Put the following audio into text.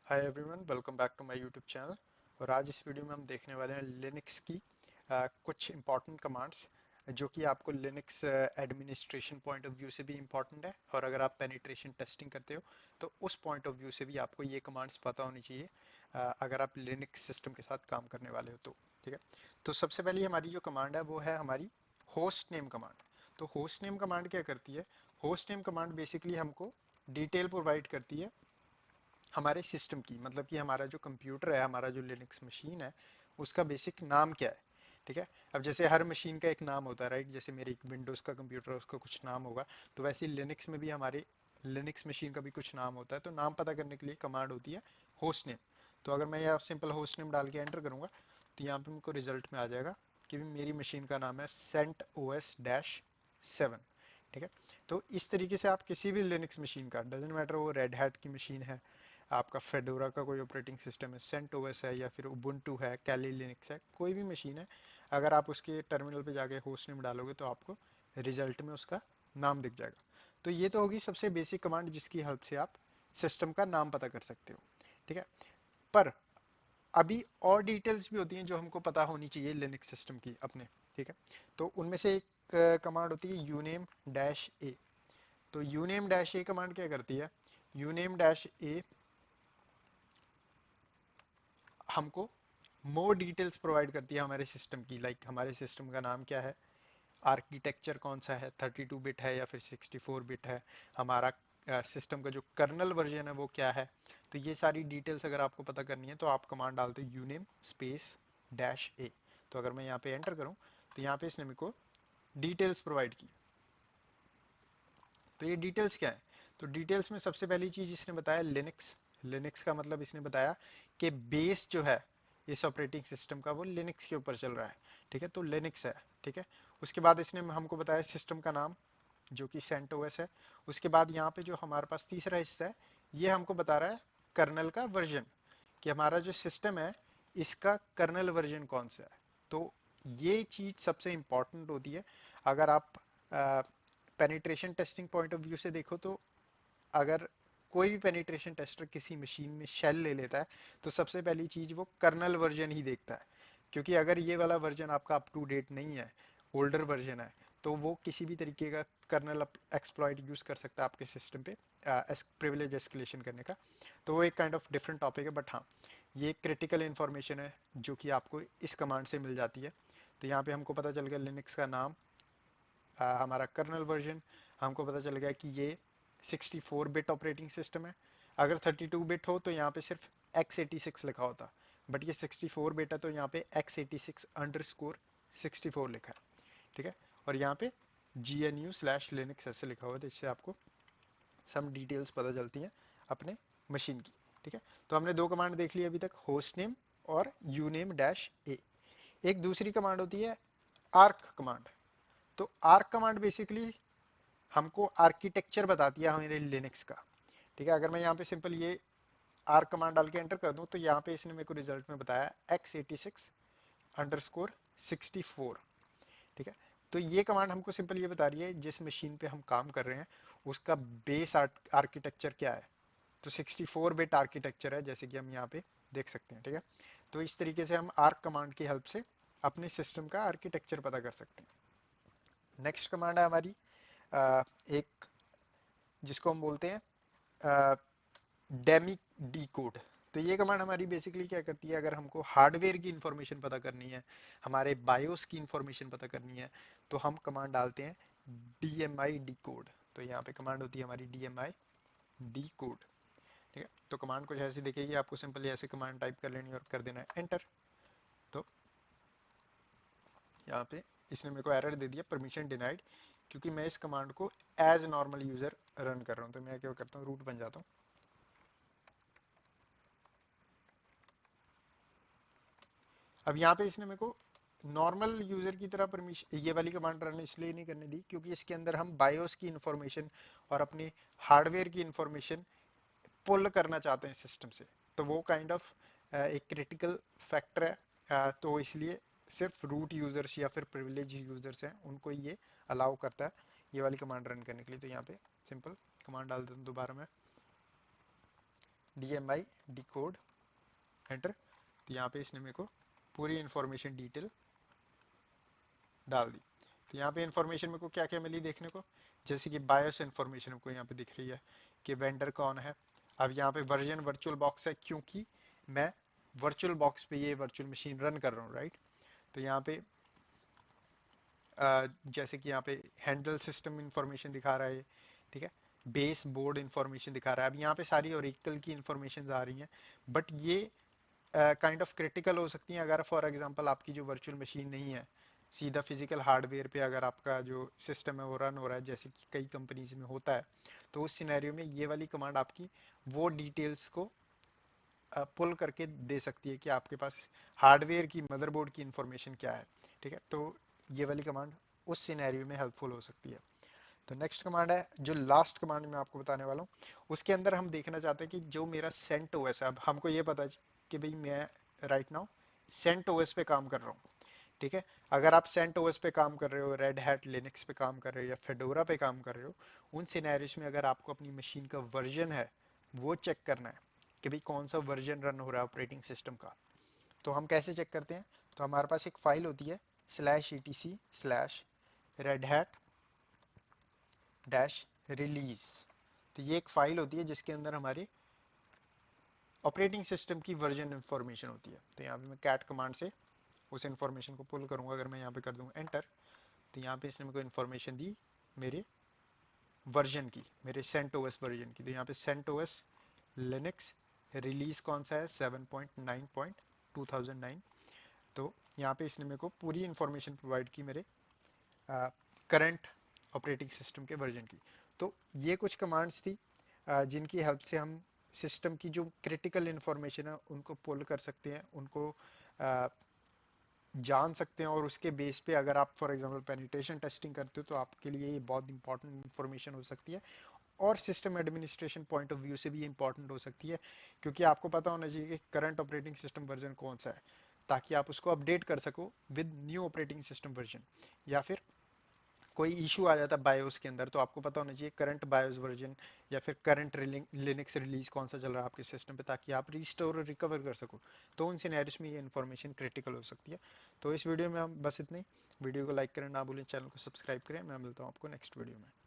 Hi everyone, welcome back to my YouTube channel. और आज इस वीडियो में हम देखने वाले हैं लिनक्स की कुछ इंपॉर्टेंट कमांड्स जो कि आपको Linux administration point of view से भी इंपॉर्टेंट है, और अगर आप पेनिट्रेशन टेस्टिंग करते हो तो उस पॉइंट ऑफ व्यू से भी आपको ये कमांड्स पता होनी चाहिए अगर आप लिनक्स सिस्टम के साथ काम करने वाले हो तो। ठीक है, तो सबसे पहली हमारी जो कमांड है वो है हमारी होस्ट नेम कमांड। तो होस्ट नेम कमांड क्या करती है? होस्ट नेम कमांड बेसिकली हमको डिटेल प्रोवाइड करती है हमारे सिस्टम की, मतलब कि हमारा जो कंप्यूटर है, हमारा जो लिनक्स मशीन है, उसका बेसिक नाम क्या है। ठीक है, अब जैसे हर मशीन का एक नाम होता है, राइट? जैसे मेरे एक विंडोज़ का कंप्यूटर है, उसका कुछ नाम होगा, तो वैसे ही लिनक्स में भी हमारे लिनक्स मशीन का भी कुछ नाम होता है। तो नाम पता करने के लिए कमांड होती है होस्ट नेम। तो अगर मैं यहाँ सिंपल होस्ट नेम डाल के एंटर करूँगा तो यहाँ पे मुझको रिजल्ट में आ जाएगा कि मेरी मशीन का नाम है CentOS-7। ठीक है, तो इस तरीके से आप किसी भी लिनक्स मशीन का, डजेंट मैटर वो रेड हैट की मशीन है, आपका फेडोरा का कोई ऑपरेटिंग सिस्टम है, सेंट ओएस है, या फिर उबुंटू है, कैली लिनक्स है, कोई भी मशीन है, अगर आप उसके टर्मिनल पे जाके होस्ट नेम डालोगे तो आपको रिजल्ट में उसका नाम दिख जाएगा। तो ये तो होगी सबसे बेसिक कमांड जिसकी हेल्प से आप सिस्टम का नाम पता कर सकते हो। ठीक है, पर अभी और डिटेल्स भी होती हैं जो हमको पता होनी चाहिए लिनक्स सिस्टम की अपने। ठीक है, तो उनमें से एक कमांड होती है यूनेम डैश ए। तो यूनेम डैश ए कमांड क्या करती है? यूनेम डैश ए हमको मोर डिटेल्स प्रोवाइड करती है हमारे सिस्टम की, लाइक हमारे सिस्टम का नाम क्या है, आर्किटेक्चर कौन सा है, 32 बिट है या फिर 64 बिट है, हमारा सिस्टम का जो कर्नल वर्जन है वो क्या है। तो ये सारी डिटेल्स अगर आपको पता करनी है तो आप कमांड डालते हो यूनेम स्पेस डैश ए। तो अगर मैं यहाँ पे एंटर करूँ तो यहाँ पे इसने मेरे को डिटेल्स प्रोवाइड की। तो ये डिटेल्स क्या है? तो डिटेल्स में सबसे पहली चीज इसने बताया लिनक्स। लिनक्स का मतलब इसने बताया कि बेस जो है इस ऑपरेटिंग सिस्टम का वो लिनक्स के ऊपर चल रहा है। ठीक है, तो लिनक्स है। ठीक है, उसके बाद इसने हमको बताया सिस्टम का नाम जो कि सेंटोस है। उसके बाद यहाँ पे जो हमारे पास तीसरा हिस्सा है, ये हमको बता रहा है कर्नल का वर्जन, कि हमारा जो सिस्टम है इसका कर्नल वर्जन कौन सा है। तो ये चीज सबसे इंपॉर्टेंट होती है। अगर आप penetration testing point of view से देखो तो अगर कोई भी पेनिट्रेशन टेस्टर किसी मशीन में शेल ले लेता है तो सबसे पहली चीज वो कर्नल वर्जन ही देखता है, क्योंकि अगर ये वाला वर्जन आपका अप टू डेट नहीं है, ओल्डर वर्जन है, तो वो किसी भी तरीके का कर्नल एक्सप्लॉइट यूज कर सकता है आपके सिस्टम पे प्रिविलेज एस्केलेशन करने का। तो वो एक काइंड ऑफ डिफरेंट टॉपिक है, बट हाँ, ये क्रिटिकल इन्फॉर्मेशन है जो कि आपको इस कमांड से मिल जाती है। तो यहाँ पे हमको पता चल गया लिनक्स का नाम, हमारा कर्नल वर्जन, हमको पता चल गया कि ये 64 बिट ऑपरेटिंग सिस्टम है। अगर 32 बिट हो तो यहाँ पे सिर्फ x86 लिखा होता, बट ये 64 बिट है तो यहाँ पे x86 अंडरस्कोर 64 लिखा है। ठीक है, और यहाँ पे GNU/Linux ऐसे लिखा हुआ है, जिससे आपको सम डिटेल्स पता चलती हैं अपने मशीन की। ठीक है, तो हमने दो कमांड देख ली अभी तक, होस्ट नेम और यूनेम डैश ए। एक दूसरी कमांड होती है आर्क कमांड। तो आर्क कमांड बेसिकली हमको आर्किटेक्चर बताती है हमारे लिनक्स का। ठीक है, अगर मैं यहाँ पे सिंपल ये आर्क कमांड डाल के एंटर कर दूं तो यहाँ पे इसने मेरे को रिजल्ट में बताया x86_64। ठीक है, तो ये कमांड हमको सिंपल ये बता रही है जिस मशीन पे हम काम कर रहे हैं उसका बेस आर्किटेक्चर क्या है। तो 64 बिट आर्किटेक्चर है, जैसे कि हम यहाँ पे देख सकते हैं। ठीक है, तो इस तरीके से हम आर्क कमांड की हेल्प से अपने सिस्टम का आर्किटेक्चर पता कर सकते हैं। नेक्स्ट कमांड है हमारी एक, जिसको हम बोलते हैं डेमी डी कोड। तो ये कमांड हमारी बेसिकली क्या करती है, अगर हमको हार्डवेयर की इंफॉर्मेशन पता करनी है, हमारे बायोस की इंफॉर्मेशन पता करनी है, तो हम कमांड डालते हैं DMI डी कोड। तो यहाँ पे कमांड होती है हमारी DMI डी कोड। ठीक है, तो कमांड कुछ ऐसी दिखेगी आपको, सिंपली ऐसे कमांड टाइप कर लेनी और कर देना है एंटर। तो यहाँ पे इसने मेरे को एरर दे दिया परमिशन डिनाइड, क्योंकि मैं इस कमांड को एज नॉर्मल यूजर रन कर रहा हूँ। तो मैं क्या करता हूँ, रूट बन जाता हूँ। अब यहाँ पे इसने मेरे को नॉर्मल यूजर की तरह परमिशन, ये वाली कमांड रन इसलिए नहीं करने दी क्योंकि इसके अंदर हम बायोस की इंफॉर्मेशन और अपने हार्डवेयर की इंफॉर्मेशन पुल करना चाहते हैं सिस्टम से। तो वो काइंड ऑफ एक क्रिटिकल फैक्टर है, तो इसलिए सिर्फ रूट यूजर्स या फिर प्रिविलेज यूजर्स हैं उनको ये अलाउ करता है ये वाली कमांड रन करने के लिए। तो यहाँ पे सिंपल कमांड डाल देता हूँ दोबारा मैं, DMI डिकोड एंटर। तो यहाँ पे इसने मेरे को पूरी इंफॉर्मेशन डिटेल डाल दी। तो यहाँ पे इंफॉर्मेशन मेरे को क्या क्या मिली देखने को, जैसे कि बायोस इंफॉर्मेशन हमको यहाँ पे दिख रही है कि वेंडर कौन है। अब यहाँ पे वर्जन वर्चुअल बॉक्स है क्योंकि मैं वर्चुअल बॉक्स पे ये वर्चुअल मशीन रन कर रहा हूँ, राइट। तो यहाँ पे जैसे कि यहाँ पे हैंडल सिस्टम इंफॉर्मेशन दिखा रहा है, ठीक है। बेस बोर्ड इंफॉर्मेशन दिखा रहा है। अब यहाँ पे सारी ओरेकल की इंफॉर्मेशन आ रही हैं, बट ये काइंड ऑफ क्रिटिकल हो सकती हैं अगर फॉर एग्जांपल आपकी जो वर्चुअल मशीन नहीं है, सीधा फिजिकल हार्डवेयर पे अगर आपका जो सिस्टम है वो रन हो रहा है, जैसे कि कई कंपनीज में होता है। तो उस सिनेरियो में ये वाली कमांड आपकी वो डिटेल्स को पुल करके दे सकती है कि आपके पास हार्डवेयर की मदरबोर्ड की इंफॉर्मेशन क्या है, ठीक है। तो ये वाली कमांड उस सिनेरियो में हेल्पफुल हो सकती है। तो नेक्स्ट कमांड है जो लास्ट कमांड मैं आपको बताने वाला हूँ, उसके अंदर हम देखना चाहते हैं कि जो मेरा सेंट ओएस है, अब हमको ये पता है कि भाई मैं राइट नाउ सेंट ओएस पे काम कर रहा हूँ, ठीक है। अगर आप सेंट ओएस पे काम कर रहे हो, रेड हैट लिनक्स पे काम कर रहे हो या फेडोरा पे काम कर रहे हो, उन सिनेरियोस में अगर आपको अपनी मशीन का वर्जन है वो चेक करना है कि भाई कौन सा वर्जन रन हो रहा है ऑपरेटिंग सिस्टम का। तो हम कैसे चेक करते हैं, तो हमारे पास एक फाइल होती है /etc/redhat रिलीज। तो ये एक फाइल होती है जिसके अंदर हमारी ऑपरेटिंग सिस्टम की वर्जन इंफॉर्मेशन होती है। तो यहाँ पे मैं कैट कमांड से उस इंफॉर्मेशन को पुल करूंगा। अगर मैं यहाँ पे कर दूंगा एंटर, तो यहाँ पे इसने मेरे को इन्फॉर्मेशन दी मेरे वर्जन की, मेरे सेंट ओएस वर्जन की। तो यहाँ पे सेंट ओएस लिनक्स रिलीज कौन सा है, 7.9.2009। तो यहाँ पे इसने मेरे को पूरी इंफॉर्मेशन प्रोवाइड की मेरे करंट ऑपरेटिंग सिस्टम के वर्जन की। तो ये कुछ कमांड्स थी जिनकी हेल्प से हम सिस्टम की जो क्रिटिकल इंफॉर्मेशन है उनको पुल कर सकते हैं, उनको जान सकते हैं, और उसके बेस पे अगर आप फॉर एग्जांपल पेनिट्रेशन टेस्टिंग करते हो तो आपके लिए ये बहुत इंपॉर्टेंट इंफॉर्मेशन हो सकती है, और system administration point of view से भी इंपॉर्टेंट हो सकती है, क्योंकि आपको पता होना चाहिए कि करंट ऑपरेटिंग सिस्टम वर्जन कौन सा है, ताकि आप उसको अपडेट कर सको with new operating system version. या फिर कोई इशू आ जाता है बायोस के अंदर, तो आपको पता होना चाहिए करंट बायोस वर्जन या फिर करंट लिनक्स रिलीज कौन सा चल रहा है आपके सिस्टम पे, ताकि आप रिस्टोर और रिकवर कर सको। तो उन सिनेरियोस में ये इन्फॉर्मेशन क्रिटिकल हो सकती है। तो इस वीडियो में हम बस इतने ही। वीडियो को लाइक करें ना भूलें, चैनल को सब्सक्राइब करें। मैं मिलता हूँ आपको नेक्स्ट वीडियो में।